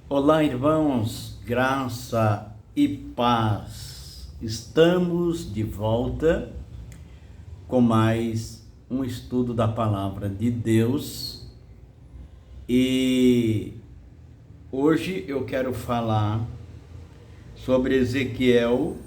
Olá, irmãos, graça e paz. Estamos de volta com mais um estudo da palavra de Deus e hoje eu quero falar sobre Ezequiel,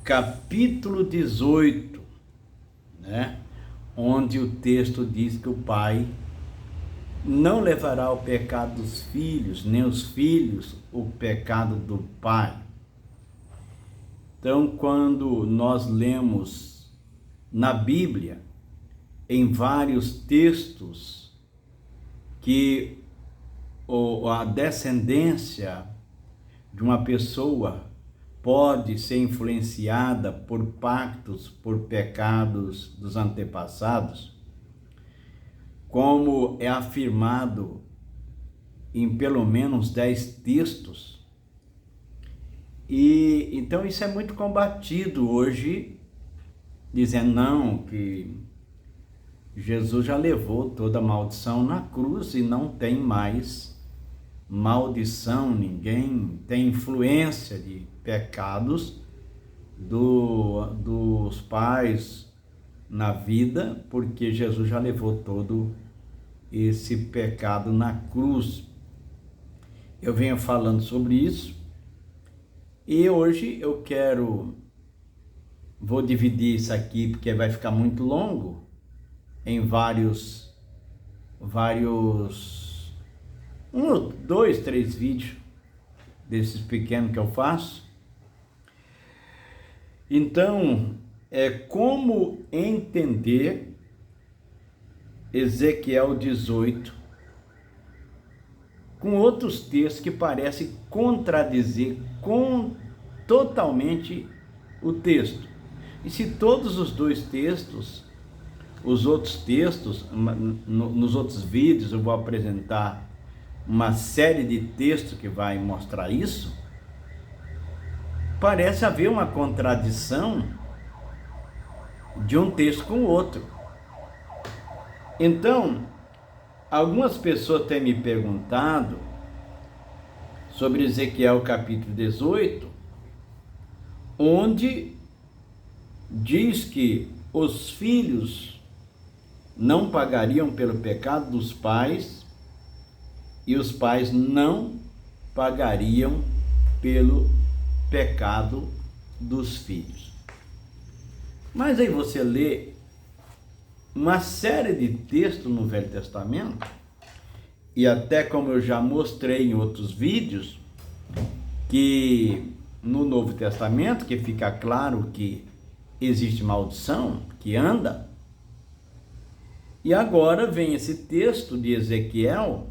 capítulo 18, né? Onde o texto diz que o pai não levará o pecado dos filhos, nem os filhos o pecado do pai. Então, quando nós lemos na Bíblia, em vários textos, que a descendência de uma pessoa pode ser influenciada por pactos, por pecados dos antepassados, como é afirmado em pelo menos 10 textos, e então isso é muito combatido hoje, dizendo não, que Jesus já levou toda a maldição na cruz e não tem mais maldição, ninguém tem influência de pecados dos pais na vida, porque Jesus já levou todo esse pecado na cruz. Eu venho falando sobre isso e hoje eu vou dividir isso aqui porque vai ficar muito longo em vários, dois, três vídeos desses pequenos que eu faço. Então, como entender Ezequiel 18 com outros textos que parecem contradizer totalmente o texto. E se todos os dois textos, os outros textos, nos outros vídeos eu vou apresentar uma série de textos que vai mostrar isso, parece haver uma contradição de um texto com o outro. Então, algumas pessoas têm me perguntado sobre Ezequiel capítulo 18, onde diz que os filhos não pagariam pelo pecado dos pais e os pais não pagariam pelo pecado dos filhos. Mas aí você lê uma série de textos no Velho Testamento, e até como eu já mostrei em outros vídeos, que no Novo Testamento, que fica claro que existe maldição que anda, e agora vem esse texto de Ezequiel,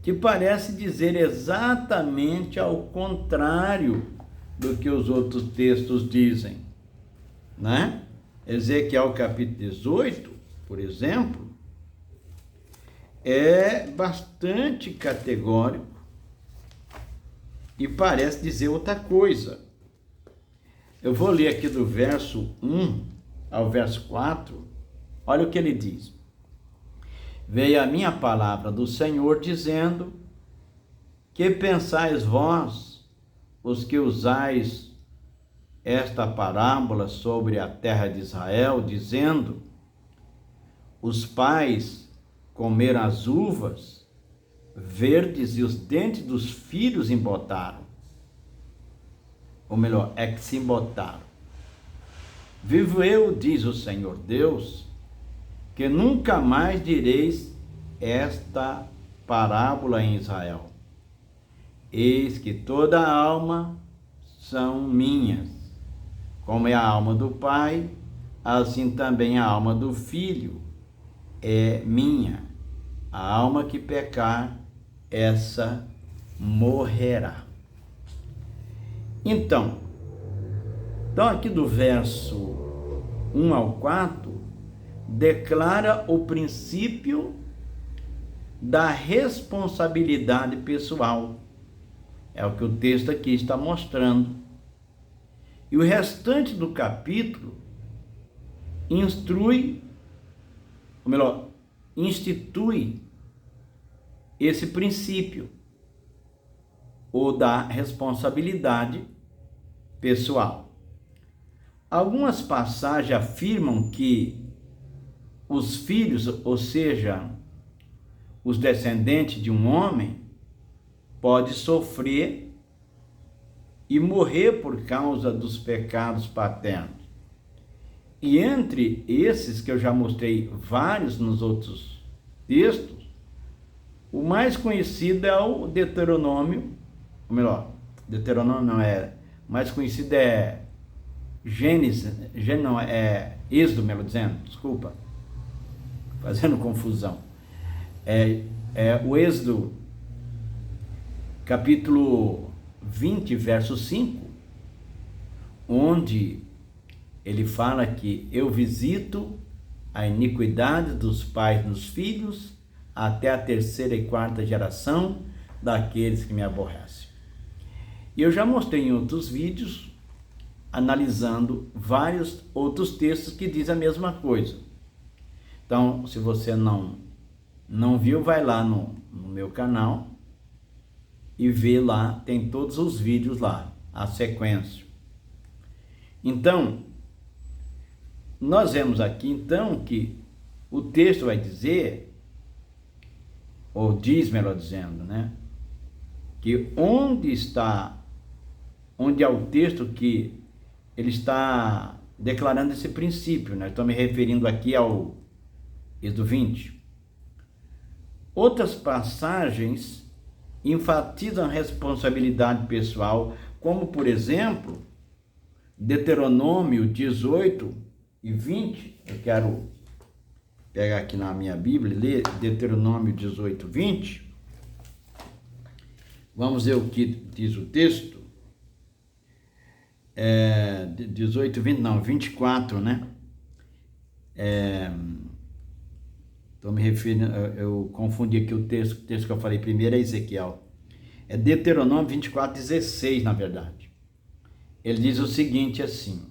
que parece dizer exatamente ao contrário do que os outros textos dizem, né? Ezequiel capítulo 18, por exemplo, é bastante categórico e parece dizer outra coisa. Eu vou ler aqui do verso 1 ao verso 4, olha o que ele diz. Veio a minha palavra do Senhor dizendo: que pensais vós, os que usais esta parábola sobre a terra de Israel, dizendo: os pais comeram as uvas verdes e os dentes dos filhos embotaram. Ou melhor, é que se embotaram. Vivo eu, diz o Senhor Deus, que nunca mais direis esta parábola em Israel. Eis que toda a alma são minhas. Como é a alma do pai, assim também a alma do filho é minha. A alma que pecar, essa morrerá. Então aqui do verso 1 ao 4, declara o princípio da responsabilidade pessoal. É o que o texto aqui está mostrando. E o restante do capítulo institui esse princípio. ou da responsabilidade pessoal. Algumas passagens afirmam que os filhos, ou seja, os descendentes de um homem, pode sofrer e morrer por causa dos pecados paternos. E entre esses, que eu já mostrei vários nos outros textos, o mais conhecido é o Deuteronômio, ou melhor, Deuteronômio não é, o mais conhecido é Gênesis, não, é Êxodo, melhor dizendo, desculpa, fazendo confusão. É o Êxodo, capítulo 20, verso 5, onde ele fala que eu visito a iniquidade dos pais nos filhos até a 3ª e 4ª geração daqueles que me aborrecem. E eu já mostrei em outros vídeos, analisando vários outros textos que dizem a mesma coisa. Então, se você não viu, vai lá no meu canal e vê lá, tem todos os vídeos lá, a sequência. Então, nós vemos aqui então que o texto vai dizer, ou diz, melhor dizendo, né, que onde é o texto que ele está declarando esse princípio, né? Estou me referindo aqui ao Êxodo 20. Outras passagens enfatizam a responsabilidade pessoal, como, por exemplo, Deuteronômio 18 e 20. Eu quero pegar aqui na minha Bíblia e ler Deuteronômio 18, 20. Vamos ver o que diz o texto. 18, 20, não, 24, né? Estou me referindo, eu confundi aqui o texto que eu falei primeiro é Ezequiel. É Deuteronômio 24, 16, na verdade. Ele diz o seguinte assim: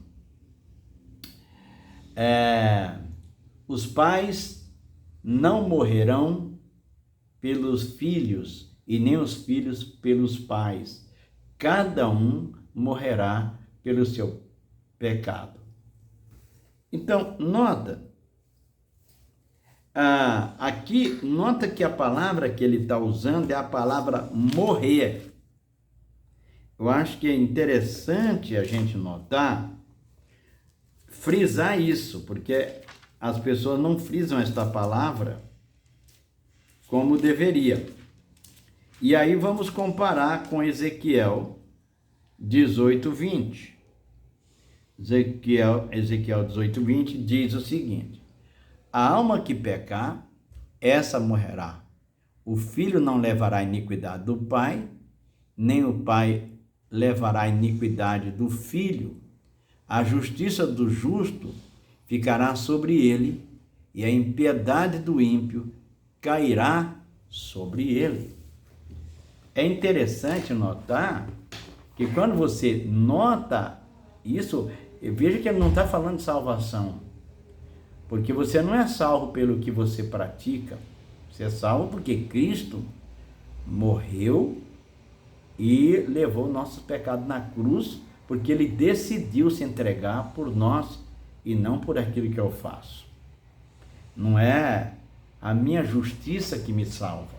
os pais não morrerão pelos filhos, e nem os filhos pelos pais. Cada um morrerá pelo seu pecado. Então, nota que a palavra que ele está usando é a palavra morrer. Eu acho que é interessante a gente notar, frisar isso, porque as pessoas não frisam esta palavra como deveria. E aí vamos comparar com Ezequiel 18, 20. Ezequiel 18, 20 diz o seguinte: a alma que pecar, essa morrerá. O filho não levará a iniquidade do pai, nem o pai levará a iniquidade do filho. A justiça do justo ficará sobre ele, e a impiedade do ímpio cairá sobre ele. É interessante notar que quando você nota isso, veja que ele não está falando de salvação, porque você não é salvo pelo que você pratica, você é salvo porque Cristo morreu e levou nossos pecados na cruz, porque ele decidiu se entregar por nós e não por aquilo que eu faço. Não é a minha justiça que me salva.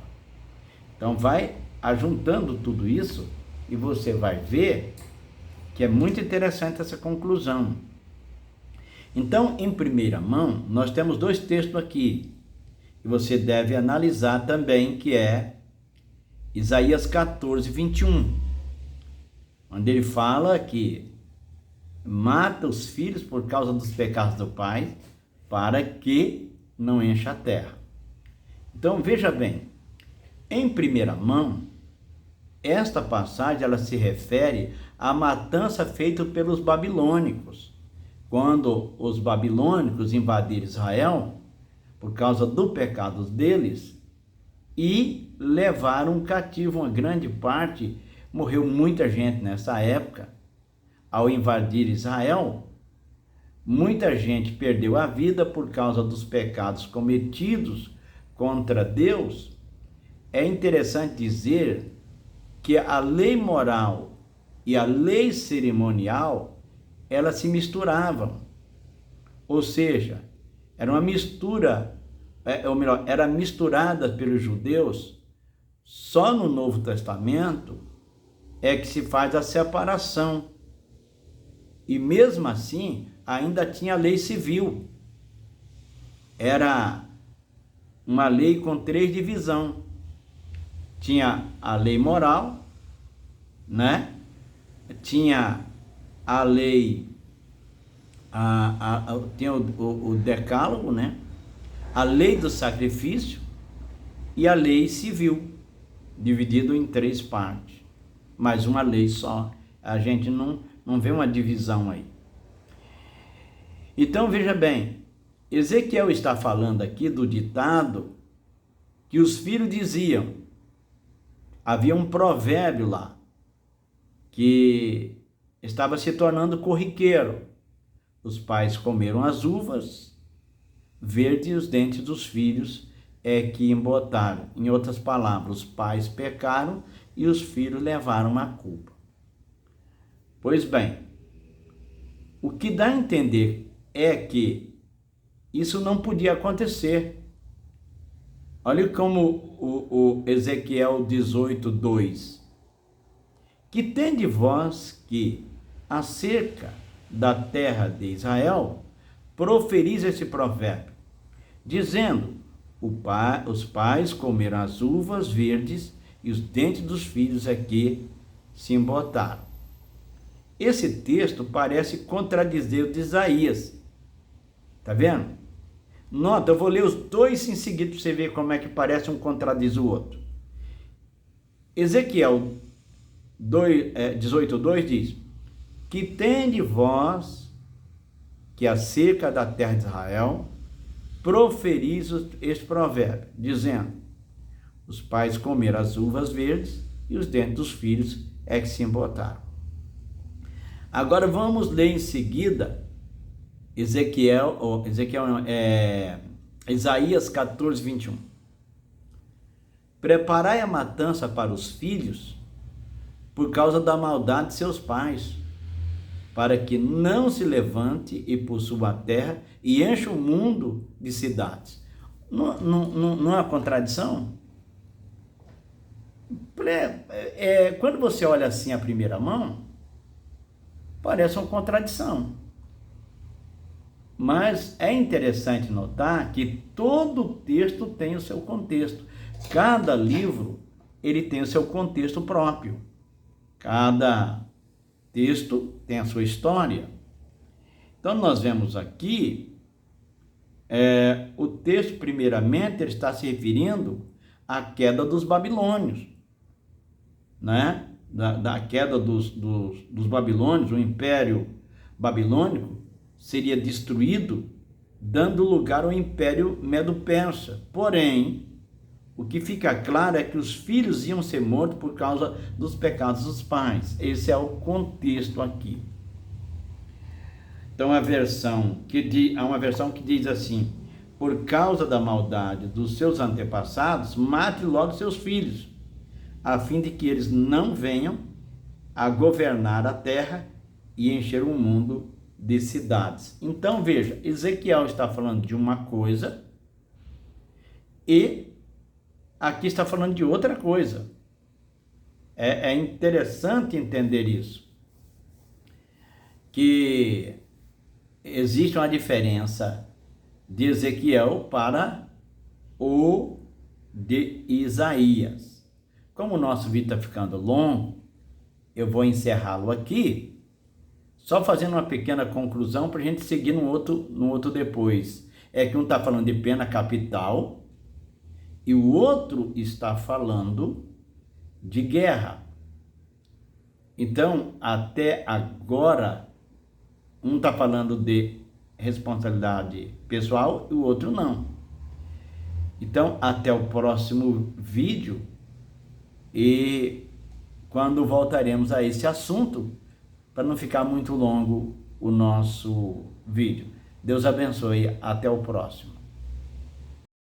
Então vai ajuntando tudo isso e você vai ver que é muito interessante essa conclusão. Então, em primeira mão, nós temos dois textos aqui que você deve analisar também, que é Isaías 14, 21, onde ele fala que mata os filhos por causa dos pecados do pai, para que não encha a terra. Então, veja bem, em primeira mão, esta passagem ela se refere à matança feita pelos babilônicos, quando os babilônicos invadiram Israel por causa do pecado deles e levaram cativo uma grande parte. Morreu muita gente nessa época. Ao invadir Israel, muita gente perdeu a vida por causa dos pecados cometidos contra Deus. É interessante dizer que a lei moral e a lei cerimonial, elas se misturavam. Ou seja, era uma mistura, ou melhor, era misturada pelos judeus. Só no Novo Testamento é que se faz a separação. E mesmo assim, ainda tinha a lei civil. Era uma lei com 3 divisões. Tinha a lei moral, né? Tinha a lei, tinha o decálogo, né? A lei do sacrifício e a lei civil, dividido em 3 partes, mas uma lei só. A gente não vê uma divisão aí. Então veja bem, Ezequiel está falando aqui do ditado que os filhos diziam. Havia um provérbio lá que estava se tornando corriqueiro. Os pais comeram as uvas verdes e os dentes dos filhos é que embotaram. Em outras palavras, os pais pecaram e os filhos levaram a culpa. Pois bem, o que dá a entender é que isso não podia acontecer. Olha como o Ezequiel 18:2. Que tende vós que, acerca da terra de Israel, proferis esse provérbio, dizendo: os pais comeram as uvas verdes e os dentes dos filhos é que se embotaram. Esse texto parece contradizer o de Isaías. Tá vendo? Nota, eu vou ler os 2 em seguida para você ver como é que parece um contradiz o outro. Ezequiel 18:2 diz: que tende vós que acerca da terra de Israel proferis este provérbio, dizendo: os pais comeram as uvas verdes e os dentes dos filhos é que se embotaram. Agora vamos ler em seguida Isaías 14:21. Preparai a matança para os filhos por causa da maldade de seus pais, para que não se levante e possua a terra e encha o mundo de cidades. Não é uma contradição? Quando você olha assim à primeira mão, parece uma contradição. Mas é interessante notar que todo texto tem o seu contexto. Cada livro, ele tem o seu contexto próprio. Cada texto tem a sua história. Então, nós vemos aqui, o texto, primeiramente, ele está se referindo à queda dos babilônios, né? Da queda dos babilônios. O Império Babilônico seria destruído, dando lugar ao Império Medo-Persa. Porém, o que fica claro é que os filhos iam ser mortos por causa dos pecados dos pais. Esse é o contexto aqui. Então, há uma versão que diz assim: por causa da maldade dos seus antepassados, mate logo seus filhos, a fim de que eles não venham a governar a terra e encher o mundo de cidades. Então, veja, Ezequiel está falando de uma coisa e aqui está falando de outra coisa. É interessante entender isso, que existe uma diferença de Ezequiel para o de Isaías. Como o nosso vídeo está ficando longo, eu vou encerrá-lo aqui, só fazendo uma pequena conclusão para a gente seguir no outro depois. É que um está falando de pena capital e o outro está falando de guerra. Então, até agora, um está falando de responsabilidade pessoal e o outro não. Então, até o próximo vídeo e quando voltaremos a esse assunto, para não ficar muito longo o nosso vídeo. Deus abençoe, até o próximo.